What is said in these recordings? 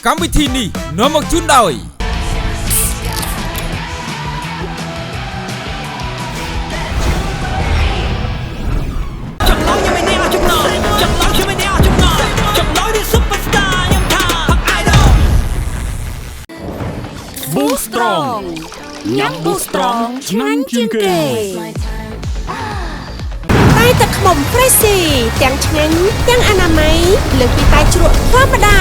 កម្មវិធីនេះនាំមកជូនដោយBoostrong ញ៉ាំ Boostrong ឆ្ងាញ់ជាងគេតែទឹកខ្មុំ Freshy ទាំងឆ្ងាញ់ទាំងអនាម័យលើសពីតែជ្រក់ធម្មតា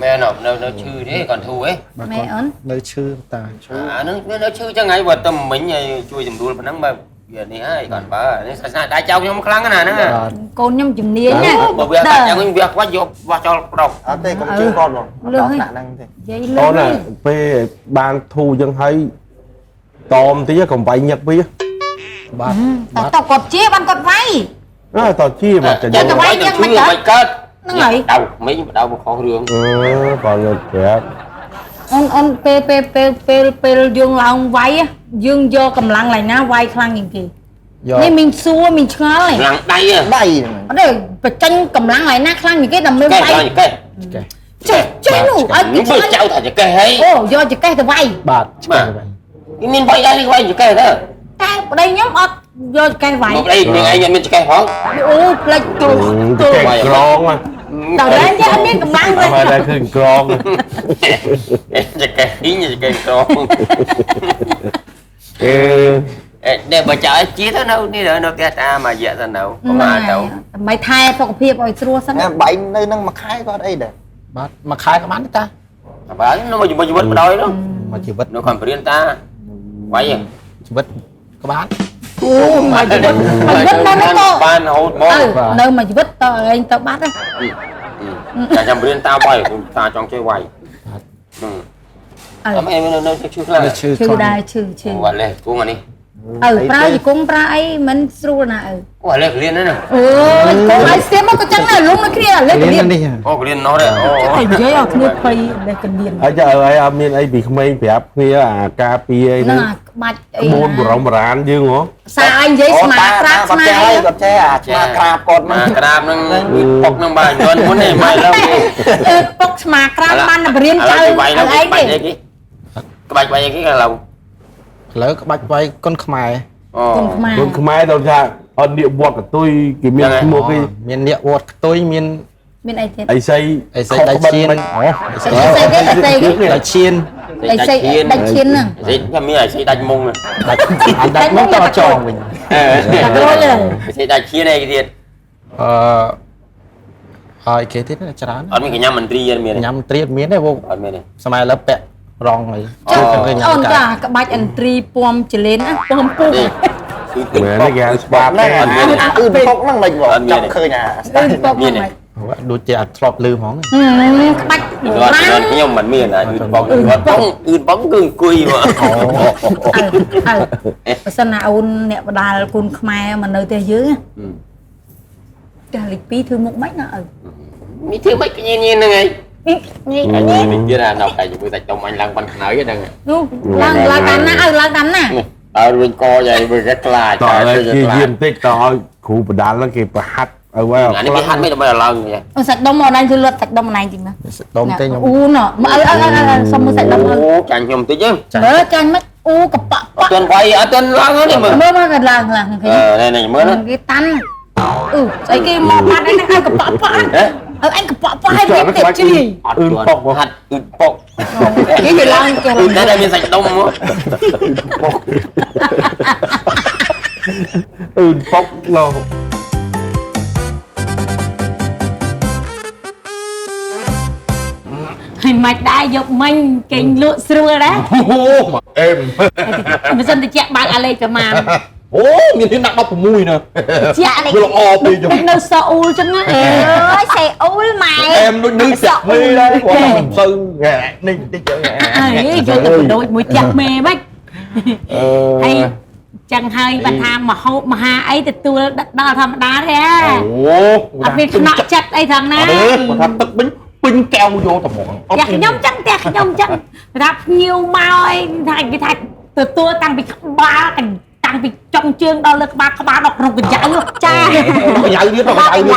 mẹ nó chư thế còn thu ấy mẹ ấn nơi chư ta nó chư cho ngày vào tầm mình chui dùm đuôi nắng mà giờ này ai còn bà đại châu nhóm khăn cái này nữa con nhóm chừng nia nha bởi vì đại châu việc quá vô qua cho đâu đây cũng chưa con rồi đó khả năng thế đó là về ban thu dân thấy tôm tí còn vay nhật với tao cột chia ban cột vay đó tao chia mà tao vay nhưng mà mày kết đâu mấy đâu mà khó đường còn được kìa on pe dương là ông vay á dương vô cầm lăng lại ná vay khăn những kì nên mình xua mình ngó này lăng đây à đây ở đây phải tranh cầm lăng lại ná khăn những cái đầm mới vay chơi nụ ở những bữa cháu thật cái hay ô do chỉ cái tao vay bạt cái mình vay đây vay cái đó cái ở đây nhóm ở do cái vay đây mình anh mình cái hoáng ô là cái gron mà tao đến chứ anh biết cầm lăng rồi mà đâyคือgron cái ý như cái gron để bà chợ chia thế đâu đi rồi nó cái ta mà dạ thế nào có mà đâu mày thay phục hiệp rồi xua sẵn bảy nơi năng mà khai có đây để mà khai có bán ta bán nó mà chụp đôi đó mà chỉ vứt nó còn phải ta quay à chỉ vứt có bán mày vứt nó bán hột mò nơi mà vứt tao anh tao bắt á cả trăm riêng tao quay ta trong chơi quay em nó chữ đài chữ quả lệ cũng mà đi pra gì cũng pra ấy mình xua nè quả lệ liên đấy nè con ai xem có chẳng là lúc nó kia lên liên đi ô liên nó đấy cái gì à kia pay để cần điền ở chợ ấy miền ấy bị không ai đẹp kia à cà phê nó bạch buôn bờ rán dương hả sao anh giấy mà crab mà chơi còn chơi à mà crab còn mà crab nó bọc nó bài luôn muốn này mày đâu bọc mà crab ban là riêng chơi ấy đi cái bạch bay cái là lâu lỡ các bạch bay con khmai con khmai đâu ra ở địa vọt của tôi cái miền mua cái miền địa vọt tôi miền ai ấy xây đại chiên đại chiên đại chiên nè cái miếng xây đại mông đại mông to tròn mình xây đại chiên này cái gì cái thế là chán ở cái nhà mình tri miền nhắm tri miền này vô ở miền này sao lớp bẹ rong này ôn cả các bạch anh tri pom chỉ lên á pom pum mẹ nó gà spa này bốc năng mình bỏ chọc khơi nhà miền này đôi chè trọt lư món các bạch cái nhóm mình miền này bóng cưng cùi mà sao nào ôn nẹo đà côn khmer mà nơi tây dưới cái lịch phí thư một mấy nè mi thư mấy cái nhiên này mình chưa là đâu tại vì tại trong anh lăng bánh nở cái đằng lăng đắn nè bên co vậy với cái là tỏi kia diêm tích tỏi khu bờ đá nó kịp hát ở ngoài anh biết hát mấy đâu bây giờ lần vậy sạch đông màu này thì luật sạch đông này chừng nào đông tây nhom u nọ mà xong mới sạch đông hơn chàng nhom tí chứ mới chàng mất u cặp bạ tuần quay ở tuần lăng đó đi mà mới gần làng này mới đó cái tan cái mò bát đấy anh cặp bạ anh cặp bạ hai cái tiệp chứ gì bọc hạt bọc cái gì lăng cái này mình sạch đông quá bọc lo hình mạch đại dục mình kinh lụa xưa đấy em bây giờ thì chạy bạn ale cho mà nhìn thấy nặng đọc của mùi nè chạy này nó sợ u chứ nó xe u mày em nó như chặt mê đấy còn sư gà ninh đi chợ ấy giờ tụi đội mũi chặt mê bách hay chẳng hay bạn tham mà hộp mà ha ấy thì tôi đo thầm đá thế à vì nọ chặt ấy thằng này thằng tức bính pin keo vô tầm một nhặt nhóm chân đạp nhiều mau ấy thành cái thạch từ tôi tăng bị ba thành តាំងពីចុងជើងដល់លើក្បាលដល់ក្នុងកញ្ចៅចា cái dạy biết rồi cái dạy biết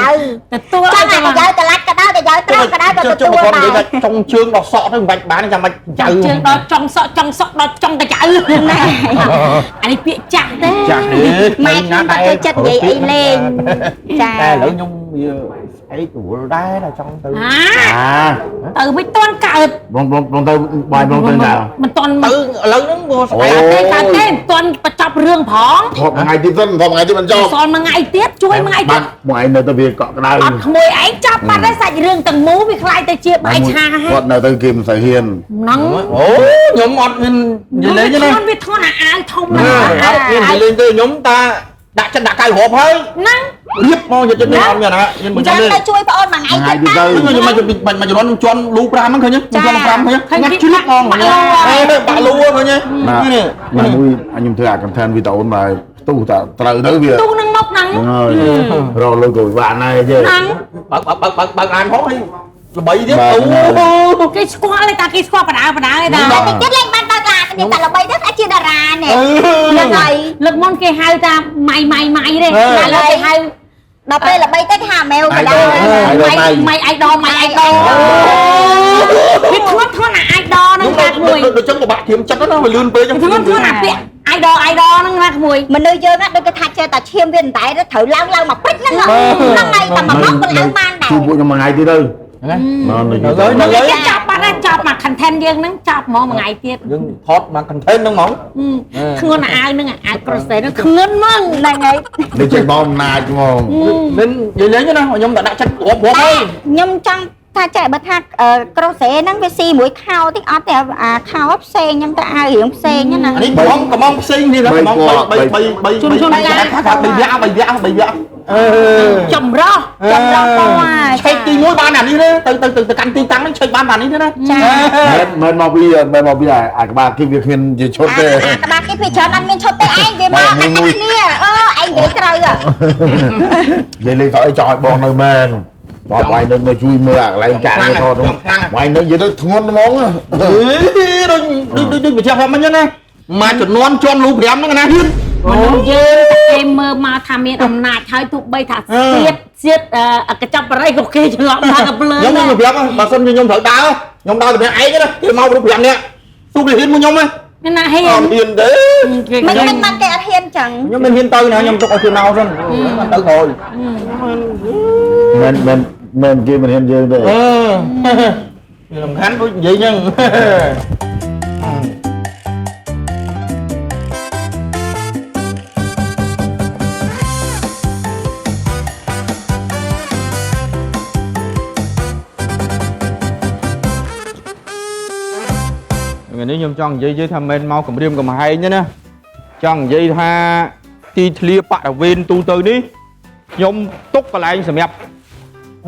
ទទួល ចាំតែកញ្ចៅតឡាច់ក៏ដោយកញ្ចៅត្រង់ក៏ដោយក៏ chứ ទទួល mà con ដែរ đấy là trong chương đọc sọ thôi bạch bán cho mạch ចុង dạy ជើងដល់ចុងសក់ដល់ចុងកញ្ចៅណាអានេះពាក្យចាស់ទេ chặt đi ម៉ែខ្ញុំក៏ចូលចិត្តនិយាយអីលេងចា តែលើខ្ញុំអីគ្រូដែរដល់ចង់ទៅ ទៅមិនទាន់កើត បងទៅបាយបងទៅណា មិនទាន់ ទៅឥឡូវហ្នឹងមកស្អែក ទេកើតទេមិនទាន់បញ្ចប់រឿងផង ថតថ្ងៃទៀតសិនថតថ្ងៃទៀតមិនចប់ សល់មួយថ្ងៃទៀតជួយមួយថ្ងៃទៀត បងឯងនៅទៅវាកក់ក្ដៅ អត់ក្មួយឯងចាប់បាត់ហើយសាច់រឿងទាំងមូលវាខ្លាយទៅជាបាយឆាហ៎ គាត់នៅទៅគេមិនសូវហ៊ាន ហ្នឹង អូខ្ញុំអត់មាននិយាយលេងទេណា វាធន់អាវធំ អ ណាស់ ត់មាននិយាយលេងទេខ្ញុំតាដាក់ចិត្តដាក់កាយរហូបហើយ ហ្នឹង រៀបមកយកចិត្តនេះអត់មានណាខ្ញុំមិន ចាំ ទេ ទៅជួយប្អូនមួយថ្ងៃ ថ្ងៃ ទៀត ទៀត ទៅ ទៅ ខ្ញុំមិនជន់ជន់លូ5ហ្នឹងឃើញទេជន់5ឃើញណាជ្លុកហ្មងបាក់លូឃើញទេ ណាមួយខ្ញុំធ្វើអា content វីដេអូមកផ្ទុះតែត្រូវទៅវា ទូនឹងមុខហ្នឹង ហើយរកលុយក៏បានដែរទេ ហ្នឹង បើអានផងហើយល្បីទៀតអូ គេស្គាល់ទេតាគេស្គាល់បដាឯតា តែតិចទៀតលេងបានបើកឡានគ្នាតែល្បីទៅអាចជាតារានេះ ហ្នឹងហើយលើកមុនគេហៅថាម៉ៃទេតែលើគេហៅ ដល់ពេលល្បីទៅគេហៅម៉ែវក៏ដែរ ម៉ៃអៃដលវាធន់អាអៃដលហ្នឹងណាក្មួយ ដូចចឹងក៏បាក់ធៀមចិត្តណាវាលឿនពេកចឹង ធន់អាពាក្យអៃដលហ្នឹងណាក្មួយ មនុស្សយើងណាដូចគេថាចេះតែឈាមវាតែត្រូវឡើងមកព្រិចហ្នឹងហ្នឹងហើយតែមកមកក៏ឡើងបានដែរ ជួបពួកខ្ញុំមួយថ្ងៃទៀតទៅហ្នឹង គេចាប់បាត់ហើយចាប់មក content យើងហ្នឹងចាប់ហ្មងមួយថ្ងៃទៀត យើងថតមក content ហ្នឹងហ្មង ធ្ងន់អាវហ្នឹងអាវ cross ហ្នឹងធ្ងន់ហ្មង ហ្នឹងហើយ នេះចេញមកអំណាចហ្មង មិននិយាយលេងទេណាខ្ញុំតែដាក់ចិត្តរាប់ហើយ ខ្ញុំចង់ថាចេះបើថាក្រូសេហ្នឹងវាស៊ីមួយខោតិចអត់ទេអាខោផ្សេងខ្ញុំទៅអាវរៀងផ្សេងណា អានេះកំងផ្សេងនេះកំង3ថា3វាចម្រោះ ពណ៌ ឆែកទី1បានអានេះទេទៅកាន់ទីតាំងហ្នឹងឆែកបាននេះទេណា ចា មិនមកពីអាក្បាលគីវាគ្មានជាឈុតទេ អាក្បាលគេពីច្រើនអត់មានឈុតទេឯងវាមកអានេះឯងនិយាយត្រូវ និយាយលេងទៅអីចង់ឲ្យបងនៅមែនបងវាយនឹងមកជួយមើលអាកន្លែងចាក់នេះថតហ្នឹងវាយនឹងនិយាយទៅធ្ងន់ហ្មង ដូចវិជាខ្ញុំមិញណាមកចំនួនជន់លូ5ហ្នឹងណាហ៊ាន មនុស្សយើងគេមើលមកថាមានអំណាចហើយទោះបីថាសៀតកញ្ចប់បរិយក៏គេច្រឡំថាកភ្លើង ខ្ញុំលូ5បើសិនខ្ញុំត្រូវដើរខ្ញុំដើរតែឯងណាគេមកលូ5នាក់ទូគេហ៊ានមកខ្ញុំហ៎ មានណាហ៊ា អ ន ត់ហ៊ានទេ មិនបានគេអត់ហ៊ានចឹង ខ្ញុំមិនហ៊ានទៅណាខ្ញុំទុកឲ្យគេមកសិនទៅក្រោយ មិនគេមិនហ៊ានយើងទេ សំខាន់ដូចនិយាយហ្នឹង ថ្ងៃនេះខ្ញុំចង់និយាយថាមិនមកគម្រាមកំហែងទេណាចង់និយាយថាទីធ្លាបរិវេណទូទៅនេះខ្ញុំទុកកន្លែងសម្រាប់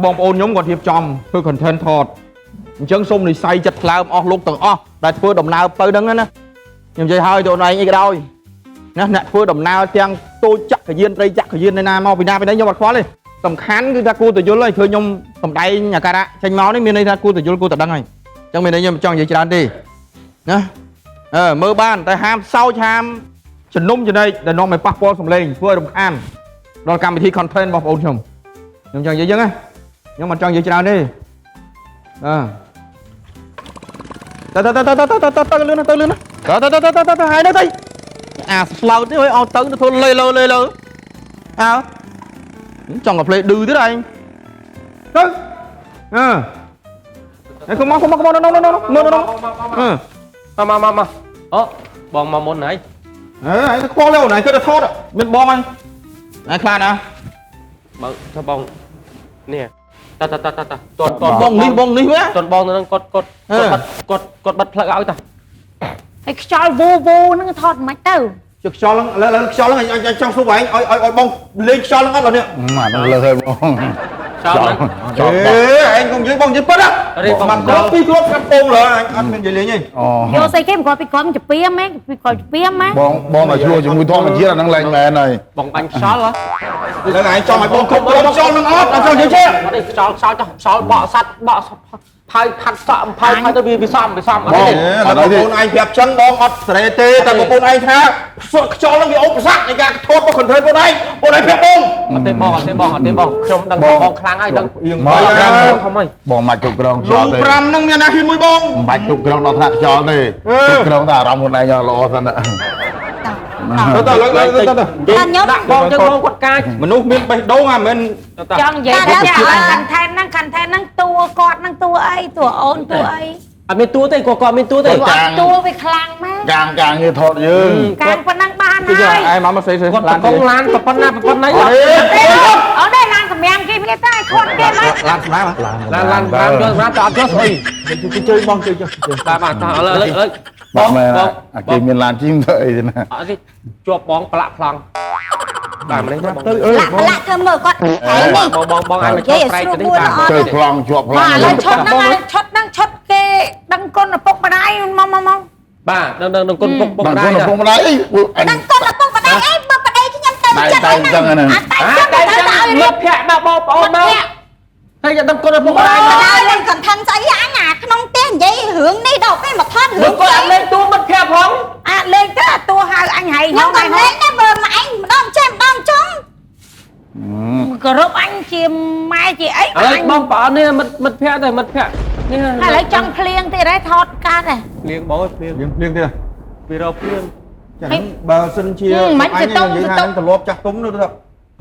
បងប្អូនខ្ញុំគាត់រៀបចំធ្វើ content ថតអញ្ចឹងសូមនិស័យចិត្តថ្លើមអស់លោកទាំងអស់ដែលធ្វើដំណើរទៅហ្នឹងណាខ្ញុំនិយាយឲ្យទៅឯងអីក៏ដោយណាអ្នកធ្វើដំណើរទាំងតូចចក្រយានត្រីចក្រយានណាមកពីណាខ្ញុំអត់ខ្វល់ទេសំខាន់គឺថាគួរទៅយល់ហើយឃើញខ្ញុំសំដែងអាការៈចេញមកនេះមានន័យថាគួរទៅយល់គួរទៅដឹងហើយអញ្ចឹងមានន័យខ្ញុំចង់និយាយច្រើនទេណាមើលបានតែហាមសោចហាមជំនុំចំណែកដែលនាំឲ្យប៉ះពាល់សម្លេងធ្វើឲ្យរំខានដល់កម្មវិធី content របស់បងប្អូនខ្ញុំចង់និយាយចឹងណាខ្ញុំមិនចង់និយាយច្រើនទេទៅលឿនទៅលឿនទៅហើយទៅអាស្លោតនេះឲ្យទៅធ្វើលេលើអើចង់តែផ្លេឌឺទៀតឯងទៅកុំមកមើលមកអូបងមកមុនហើយឯងខ្វល់លើណៃគឺទៅថតមានបងហ្នឹងឯងខ្លាចណាបើថាបងនេះតបងនេះហ៎តបងទៅនឹងគាត់បាត់ផ្លឹកឲ្យតា ហើយខ្យល់វូហ្នឹងថតមិនទៅ ជឹកខ្យល់ឥឡូវខ្យល់ហ្នឹងអញចង់សួរឯងឲ្យបងលេងខ្យល់ហ្នឹងអត់នេះ មកលើហើយបង ខ្យល់ហ្នឹងឯងកុំនិយាយបងនិយាយប៉ិតហ្នឹងគាត់ពីគ្រាប់កាប់ពងលើអញអត់មាននិយាយលេងទេ យកស្អីគេមិនគាត់ពីគាត់ជពីហ្មងពីគាត់ជពីហ្មង បងមកជួយជាមួយធម្មជាតិអាហ្នឹងលែងមែនហើយ បងបាញ់ខ្យល់ហ៎ ឥឡូវឯងចង់ឲ្យបងគ្រប់ខ្យល់ហ្នឹងអត់ចង់និយាយទេ ខ្យល់បក់សัตว์បក់ ផើផាត់សក់ផើផាត់ទៅវាសំអត់ទេ តែបងប្អូនឯងប្រាប់ចឹងបងអត់ស្រេទេតែបងប្អូនឯងថាសក់ខ្យល់នឹងវាឧបសគ្គនៃការថតមកខុនត្រូវបងឯងបងឯងប្រាប់បង អត់ទេបងខ្ញុំដឹងបងខ្លាំងហើយដឹង មក ធំហើយ បងមកជុកក្រង លង5ហ្នឹងមានណាហ៊ានមួយបង មិនបាច់ជុកក្រងដល់ថ្នាក់ខ្យល់ទេជុកក្រងតែអារម្មណ៍ខ្លួនឯងល្អសិនណា ទៅលើទៅ ខ្ញុំ ដាក់បងចឹងបងគាត់កាច មនុស្សមានបេះដូងអាមិន ចង់និយាយថាកាន់ថែហ្នឹងតួគាត់ហ្នឹងតួអីតួអូនតួអី អត់មានទួទេគាត់មានទួទេ គាត់តួវាខ្លាំងម៉ែ កាងងារថតយើង កាងប៉ុណ្ណឹងបាន គឺ ហើយ ឯងមកមកស្អី គាត់កងឡានប៉ុណ្ណា អត់ទេឡានសម្រាប់គេមានតែខត់គេមក ឡានស្មាឡាឡានន5យកស្រាប់តែអត់យកស្អី ជួយបងជួយ បាទឥឡូវ បងមែនអាគេមានឡានជីមទៅអីទេណា អត់ទេជាប់បងប្រឡាក់ប្លង់បាទម្លេះទៅ លាក់ធ្វើមើលគាត់ឯងនេះ បងអាចចូលប្រែកទៅនេះបាទ chơi plong chuột បាទឥឡូវ plong ឈុតហ្នឹងឈុតគេដឹងគុណឪពុកម្ដាយមក បាទដឹងគុណពុក bằng ដែរ con là không đấy ដឹងគាត់ឪពុកម្ដាយអីបើប្តីខ្ញុំទៅចិត្តហ្នឹង តែចឹងមិត្តភក្តិបាទបងប្អូនមកហើយដឹងគុណឪពុកម្ដាយ ដល់លេងកន្ថឹងស្អីអញអាក្នុងផ្ទះនិយាយរឿងនេះដល់ពេលមកថតរឿង គាត់អត់លេងទួមិត្តភក្តិផង អាលេងទៅអាតួហៅអញហៃ ខ្ញុំក៏លេងដែរបើមកឯងម្ដងចេះម្ដងចុង គោរពអញជាម៉ែជាអី ឥឡូវបងប្អូននេះមិត្តភក្តិតែមិត្តភក្តិនេះ ឥឡូវចង់ភ្លៀងទៀតហើយថតកាត់ហ៎ ភ្លៀងបងភ្លៀង យើងភ្លៀងទៀត ពីរកភ្លៀង ចឹងបើសិនជាអញនិយាយថាទលាប់ចាស់ទុំនោះទៅ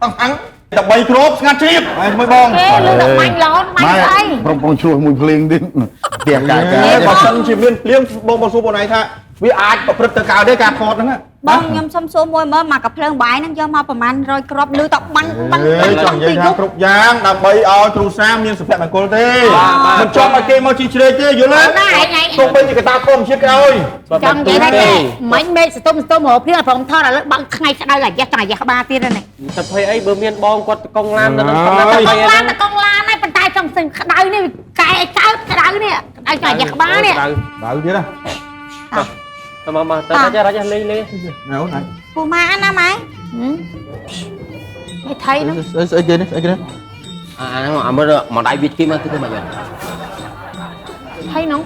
អង្ដើម្បីគ្របស្ងាត់ជ្រាបហើយមួយបង គេលឺតែបាញ់ឡនបាញ់ស្អី prong prong chuột mùi phling đi tiệc cả បើសិនជាមានភ្លៀងបងសួរបងឯងថាវាអាចប្រព្រឹត្តទៅកើតទេការថតហ្នឹង បងខ្ញុំសុំសួរមួយមើលមកកាភ្លើងបាយហ្នឹងយកមកប្រហែល100គ្រាប់លឺតបាញ់ ចង់និយាយថាគ្រប់យ៉ាងដើម្បីឲ្យគ្រូសាមានសុភមង្គលទេមិនចង់ឲ្យគេមកជីជ្រែកទេយល់ទេទោះបីជាកតាធម្មជាតិក៏ឲ្យ ចង់និយាយថាមិញមេឃស្ទុំរកភ្លៀងព្រមថតឥឡូវបើថ្ងៃក្តៅអាយ៉ាចង់អាយ៉ាក្បាលទៀតហ្នឹង ទៅភ័យអីបើមានបងគាត់កងឡានទៅនឹង កងឡានហើយប៉ុន្តែចង់សិនក្តៅនេះកែកើតក្តៅនេះក្តៅចង់អាយ៉ាក្បាលនេះ បើទៀតណា ទៅមកទៅរាជលេង ណែអូន ពូម៉ាណាម៉ែ នេះថៃហ្នឹង ស្អីគេនេះស្អីគេនេះ អាហ្នឹងអាមើលមកដៃវាគីមកគឺមិនយ៉ាង ថៃហ្នឹង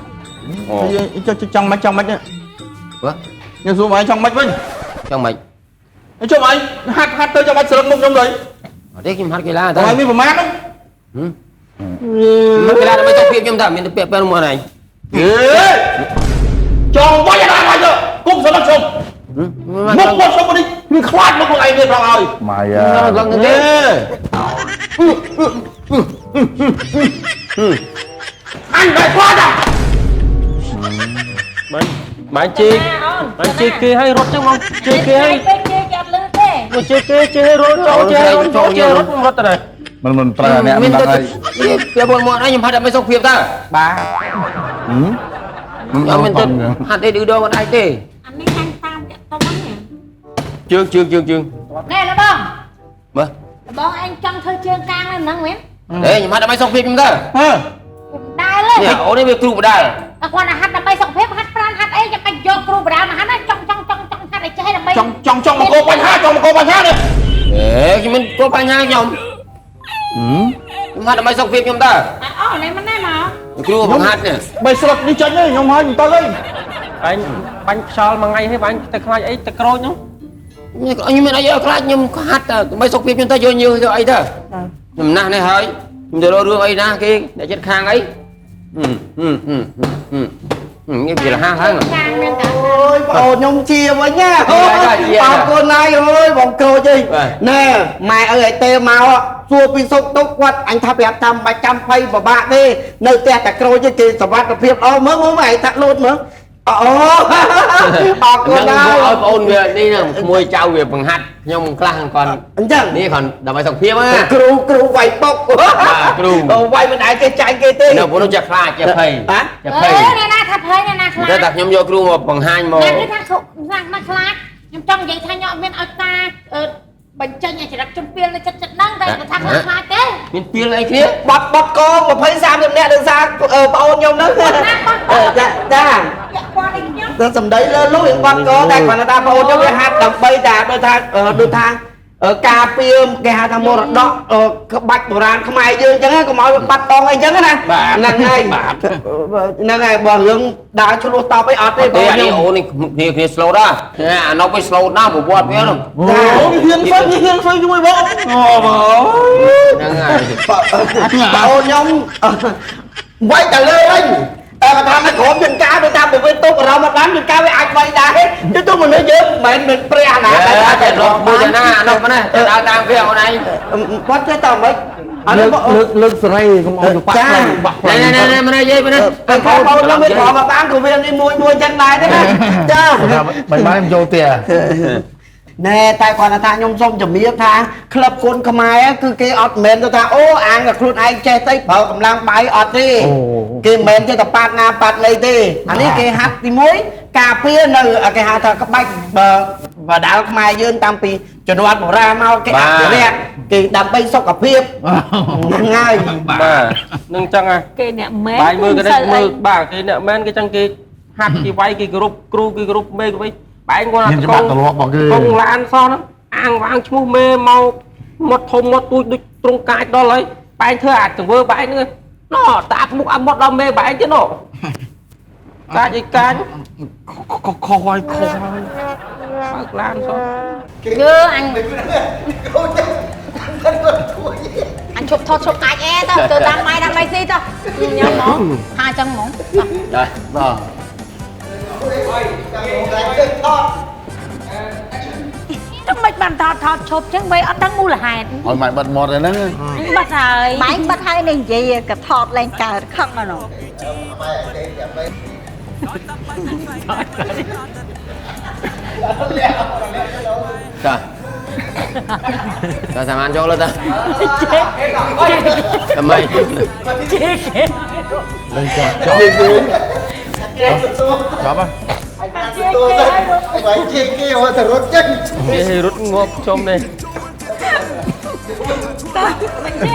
ចង់មិនចង់មិន បើ ខ្ញុំសួរបងឯងចង់មិនវិញ ចង់មិន ចុះបងហាត់ទៅចាំបាច់ស្រឹងមុខខ្ញុំទៅ អត់ទេខ្ញុំហាត់កីឡាតែ តែមានប្រមាណហ្នឹង មកកីឡាដើម្បីទៅពីខ្ញុំតាមានទៅពាក់ពេលមកណៃ ចង់វាយអត់ទៅគុំសន្លប់ជុំមុខមកសុំនេះវាខ្លាចមុខខ្លួនឯងទេប្រងឲ្យ mày ឡើងទៅទេ អញមិនខ្លាចទេ បានជីគេឲ្យរត់ចឹងមកជីគេឲ្យ ពេកគេអត់លឺទេ មកជីគេរត់ចូលរត់ទៅ mình tra nè មាន mình ទៅ đây ពីបងមកខ្ញុំហាត់តែមិនសុខភាពតាបាទ ខ្ញុំមិនទៅហាត់អីឌឺដងអត់អាចទេ អានេះខាងតាមតាក់តុងហ្នឹង ជើង ណែលបង មើល បងឯងចង់ធ្វើជើងកាងហ្នឹងមែន ខ្ញុំហាត់ដើម្បីសុខភាពខ្ញុំទៅ ដែរទេ នេះអូនេះវាគ្រូបដាល តែគាត់ហាត់ដើម្បីសុខភាពហាត់ប្រាណហាត់អីចាំបាច់យកគ្រូបដាលមកហាត់ណាចង់ហាត់ឲ្យចេះដើម្បី ចង់មកកោបញ្ហានេះ ខ្ញុំមិនគោលបញ្ហាខ្ញុំហាត់ដើម្បីសុខភាពខ្ញុំទៅ អូនេះមិនណែមក គ្រូបង្ហាត់នេះ បីស្រុកនេះចេញទេខ្ញុំហើយមិនទៅទេ បាញ់ខ្យល់មួយថ្ងៃហើយបាញ់ទៅខ្លាចអីទៅក្រូចនោះខ្ញុំមានអីខ្លាចខ្ញុំហាត់ដើម្បីសុខភាពខ្ញុំទៅយកញើសទៅអីទៅខ្ញុំណាស់នេះហើយខ្ញុំទៅរករឿងអីណាគេអ្នកចិត្តខាងអីនេះវាលះហើយ ខាងមានតា ôi bọn nhung chia với nhá bao cô này ơi bọn cô gì nè mày ơi tê mau xua pin sốc tốt quát anh thắp đẹp trăm bạch trăm phay và bạn đi nơi tè cả cô chứ chị sập bát việc ô mới mày thật luôn nữa cô nào ឲ្យបងអូនវានេះមួយចៅវាបង្ហាត់ខ្ញុំខ្លះcòn anh chẳng នេះcònដើម្បីសុខភាពណា cừu quay bốc cừu quay bên đại cái chạy cái tê នៅព្រោះចាក់ខ្លាចចាក់ភ័យ hả ចាក់ភ័យ នេះណាថាភ័យនេះណាខ្លាច តែខ្ញុំយកគ្រូមកបង្ហាញមក ណាគេថាខ្លាចខ្ញុំចង់និយាយថាខ្ញុំអត់មានឲ្យការបញ្ចេញចរិតជំពាលនៅចិត្តហ្នឹងតែគាត់ថាខ្លាចទេ មានពីលអីគ្នា bật con mà phải sao được nè được sao bao nhiêu nữa dạ dạ ពាក់ព័ន្ធនេះខ្ញុំ tôi sầm đấy lên lúc hiện quan có đây còn là đa bao nhiêu cái hạt đầm bay đà đôi thang ការពារគេហៅថាមរតកក្បាច់បុរាណខ្មែរយើងអញ្ចឹងកុំឲ្យបាត់បង់អីចឹងណាហ្នឹងហើយហ្នឹងហើយបើរឿងដើរឆ្លោះតបអីអត់ទេ ទេអានេះអូននេះគ្នា slow ដែរអានោះវា slow ណាស់ប្រវត្តិវាហ្នឹង ហ៊ានហ្វឹកជាមួយបងហ្នឹងហើយបងខ្ញុំវាយតែលើវិញតែថាមិនក្រុមយន្តការទៅតាមទៅទុករំមកបានយន្តការវាអាចវាយដែរទៅទុកមនុស្សយើងមិនមែនព្រះណាតែរកមួយណាអានោះណាទៅដើរតាមវាអូនឯងគាត់ចេះតើមិនអានេះលើកសេរីកុំអោយបាក់ខ្លាំងបាក់ខ្លាំងណែមិននិយាយមិនតែបងខ្ញុំវាប្រមកបានក៏វានេះមួយចឹងដែរទេណាចាមិនបានខ្ញុំចូលទៀតណែតែគាត់ថាខ្ញុំសូមជំរាបថាក្លឹបគុនខ្មែរគឺគេអត់មែនទៅថាអូអាងតែខ្លួនឯងចេះទៅប្រើកម្លាំងបាយអត់ទេគេមិនមែនចេះតែប៉ាត់ណាប៉ាត់ណីទេអានេះគេហាត់ទី1ការពារនៅគេហៅថាក្បាច់បដាល់ខ្មែរយើងតាំងពីជំនាន់បុរាណមកគេអភិរក្សគេដើម្បីសុខភាពហ្នឹងហើយបាទនឹងចឹងហ่ะ គេអ្នកមែន បាយមើលគេមើលបាទគេអ្នកមែនគេចឹងគេហាត់គេវាយគេគោរពគ្រូគេគោរពមេគេវិញបែងគាត់កងឡានសោះហ្នឹងអាងវាងឈ្មោះមេមកមាត់ធំមាត់ទូចដូចទ្រង់កាចដល់ហើយបែងធ្វើអាចទៅធ្វើបែងហ្នឹងណោតាក់មុខអាមាត់ដល់មេបែងទៀតណោកាចអីកាចខុសហើយបើកឡានសោះ Chưa anh anh chụp thôi chụp cái e tao từ đam mây gì tao nhau món 200 món đây rồi trong mấy bàn thọt chụp chứ mấy ở đang mua là hạt Hồi mày bật một rồi đó anh bắt rồi Bán bắt hai nên gì cả thọt lên cờ không mà nó trời sao ăn cho lên ta làm mày Lên cho Chó á cái rút ngộp trong này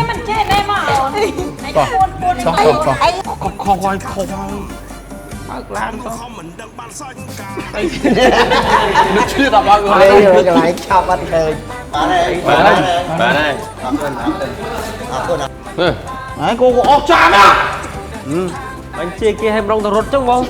mình chê đây mà khôi bác làm sao nước chưa đọc bao người đây rồi lại chọc anh đời bà này Đấy cô ốp chạm à anh chia kia hem rong tao rút chứ không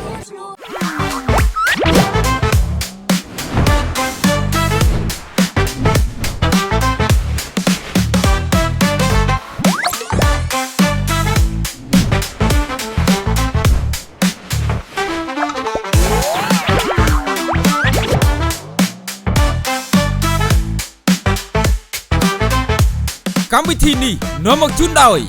កម្មវិធីនេះនាំមកជូនដោយ